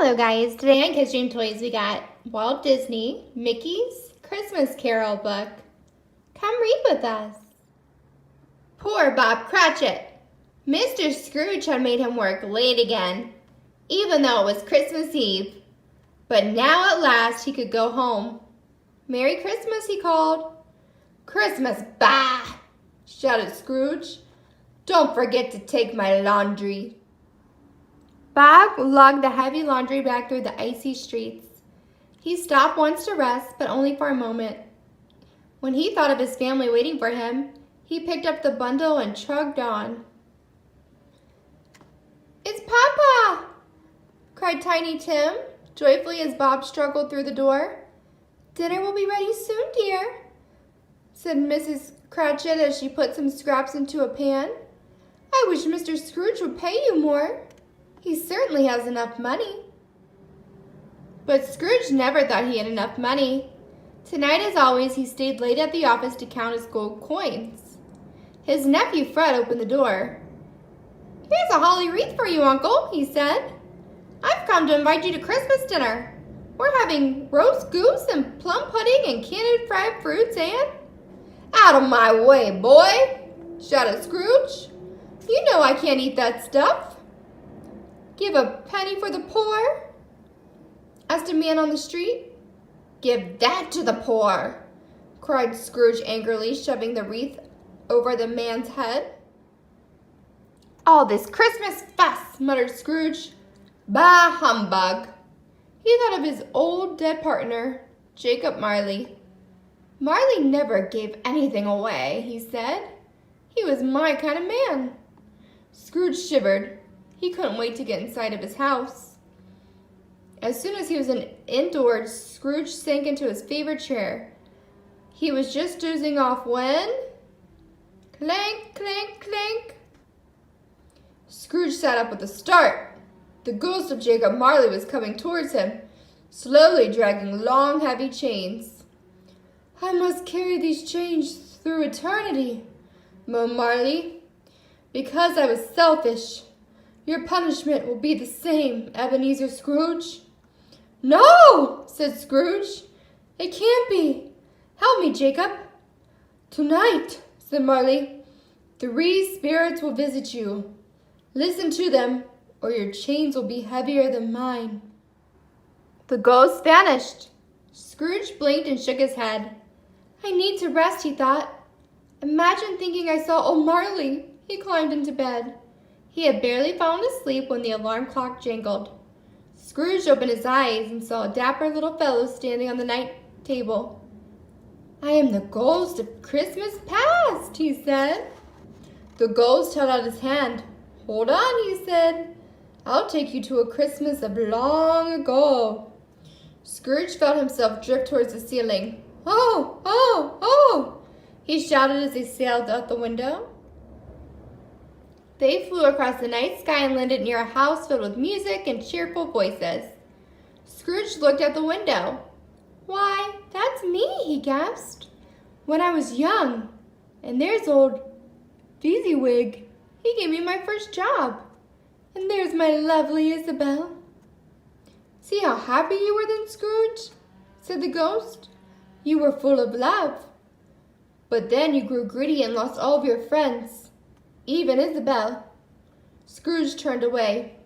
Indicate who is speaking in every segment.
Speaker 1: Hello guys, today on Kids Dream Toys we got Walt Disney, Mickey's Christmas Carol book. Come read with us. Poor Bob Cratchit. Mr. Scrooge had made him work late again, even though it was Christmas Eve. But now at last he could go home. Merry Christmas, he called. Christmas, bah! Shouted Scrooge. Don't forget to take my laundry. Bob lugged the heavy laundry bag through the icy streets. He stopped once to rest, but only for a moment. When he thought of his family waiting for him, he picked up the bundle and trudged on. "It's Papa!" cried Tiny Tim, joyfully as Bob struggled through the door. "Dinner will be ready soon, dear," said Mrs. Cratchit as she put some scraps into a pan. "I wish Mr. Scrooge would pay you more. He certainly has enough money." But Scrooge never thought he had enough money. Tonight, as always, he stayed late at the office to count his gold coins. His nephew Fred opened the door. "Here's a holly wreath for you, Uncle," he said. "I've come to invite you to Christmas dinner. We're having roast goose and plum pudding and candied fried fruits and—" "Out of my way, boy!" shouted Scrooge. "You know I can't eat that stuff." "Give a penny for the poor?" asked a man on the street. "Give that to the poor!" cried Scrooge angrily, shoving the wreath over the man's head. "All this Christmas fuss," muttered Scrooge. "Bah, humbug!" He thought of his old dead partner, Jacob Marley. "Marley never gave anything away," he said. "He was my kind of man." Scrooge shivered. He couldn't wait to get inside of his house. As soon as he was indoors, Scrooge sank into his favorite chair. He was just dozing off when— clank, clank, clank. Scrooge sat up with a start. The ghost of Jacob Marley was coming towards him, slowly dragging long, heavy chains. "I must carry these chains through eternity," moaned Marley, "because I was selfish. Your punishment will be the same, Ebenezer Scrooge." "No!" said Scrooge. "It can't be. Help me, Jacob." "Tonight," said Marley, "3 spirits will visit you. Listen to them, or your chains will be heavier than mine." The ghost vanished. Scrooge blinked and shook his head. "I need to rest," he thought. "Imagine thinking I saw old Marley." He climbed into bed. He had barely fallen asleep when the alarm clock jangled. Scrooge opened his eyes and saw a dapper little fellow standing on the night table. "I am the ghost of Christmas past," he said. The ghost held out his hand. "Hold on," he said. "I'll take you to a Christmas of long ago." Scrooge felt himself drift towards the ceiling. "Oh, oh, oh!" he shouted as he sailed out the window. They flew across the night sky and landed near a house filled with music and cheerful voices. Scrooge looked out the window. "Why, that's me," he gasped. "When I was young. And there's old Fezziwig. He gave me my first job. And there's my lovely Isabel." "See how happy you were then, Scrooge?" said the ghost. "You were full of love. But then you grew greedy and lost all of your friends. Even Isabel." Scrooge turned away.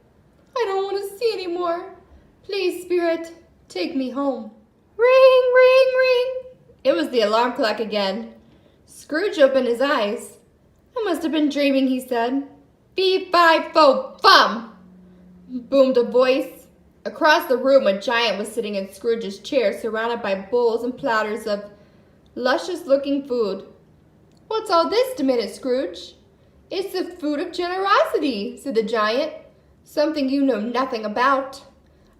Speaker 1: "I don't want to see any more. Please, Spirit, take me home." Ring, ring, ring. It was the alarm clock again. Scrooge opened his eyes. "I must have been dreaming," he said. "Fee-fi-fo-fum!" boomed a voice. Across the room, a giant was sitting in Scrooge's chair, surrounded by bowls and platters of luscious-looking food. "What's all this?" demanded Scrooge. "It's the food of generosity," said the giant. "Something you know nothing about.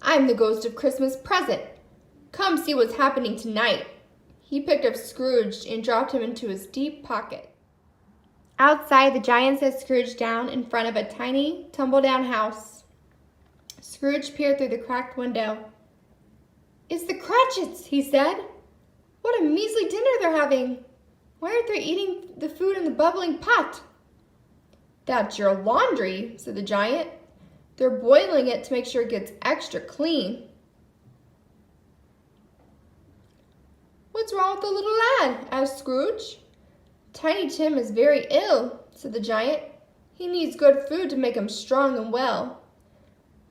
Speaker 1: I'm the ghost of Christmas present. Come see what's happening tonight." He picked up Scrooge and dropped him into his deep pocket. Outside, the giant set Scrooge down in front of a tiny, tumble-down house. Scrooge peered through the cracked window. "It's the Cratchits," he said. "What a measly dinner they're having. Why aren't they eating the food in the bubbling pot?" "That's your laundry," said the giant. They're boiling it to make sure it gets extra clean. What's wrong with the little lad? Asked Scrooge. Tiny Tim is very ill, said the giant. He needs good food to make him strong and well.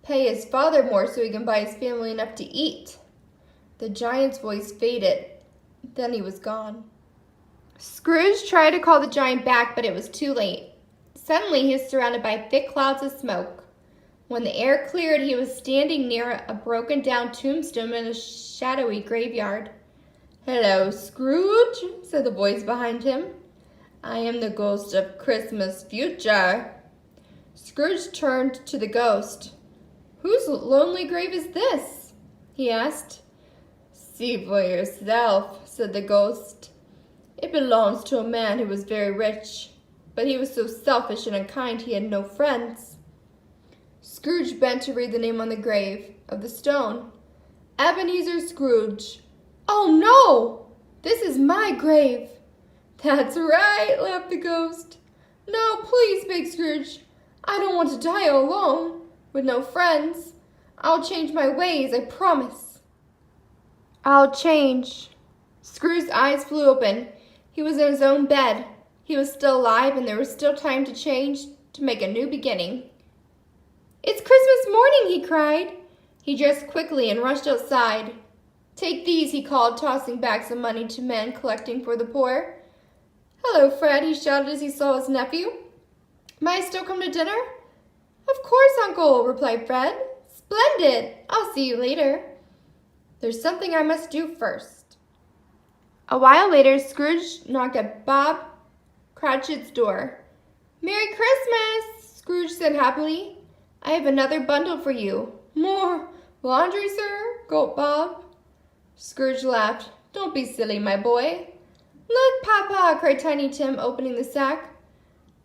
Speaker 1: Pay his father more so he can buy his family enough to eat. The giant's voice faded. Then he was gone. Scrooge tried to call the giant back, but it was too late. Suddenly he was surrounded by thick clouds of smoke. When the air cleared, he was standing near a broken-down tombstone in a shadowy graveyard. "Hello, Scrooge," said the voice behind him. "I am the ghost of Christmas future." Scrooge turned to the ghost. "Whose lonely grave is this?" he asked. "See for yourself," said the ghost. "It belongs to a man who was very rich, but he was so selfish and unkind he had no friends." Scrooge bent to read the name on the grave of the stone. Ebenezer Scrooge. "Oh no! This is my grave." "That's right," laughed the ghost. "No, please," begged Scrooge. "I don't want to die alone, with no friends. I'll change my ways, I promise." "I'll change." Scrooge's eyes flew open. He was in his own bed. He was still alive, and there was still time to change, to make a new beginning. "It's Christmas morning," he cried. He dressed quickly and rushed outside. "Take these," he called, tossing bags of money to men collecting for the poor. "Hello, Fred," he shouted as he saw his nephew. "May I still come to dinner?" "Of course, Uncle," replied Fred. "Splendid! I'll see you later. There's something I must do first." A while later, Scrooge knocked at Bob Cratchit's door. "Merry Christmas!" Scrooge said happily. "I have another bundle for you." "More laundry, sir?" gulped Bob. Scrooge laughed. "Don't be silly, my boy." "Look, Papa!" cried Tiny Tim, opening the sack.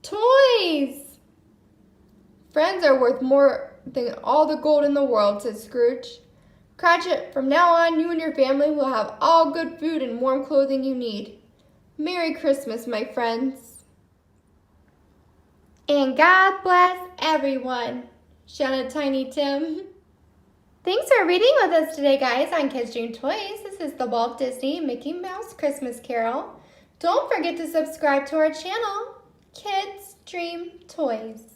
Speaker 1: "Toys!" "Friends are worth more than all the gold in the world," said Scrooge. "Cratchit, from now on, you and your family will have all good food and warm clothing you need. Merry Christmas, my friends." "And God bless everyone," shouted Tiny Tim. Thanks for reading with us today, guys, on Kids Dream Toys. This is the Walt Disney Mickey Mouse Christmas Carol. Don't forget to subscribe to our channel, Kids Dream Toys.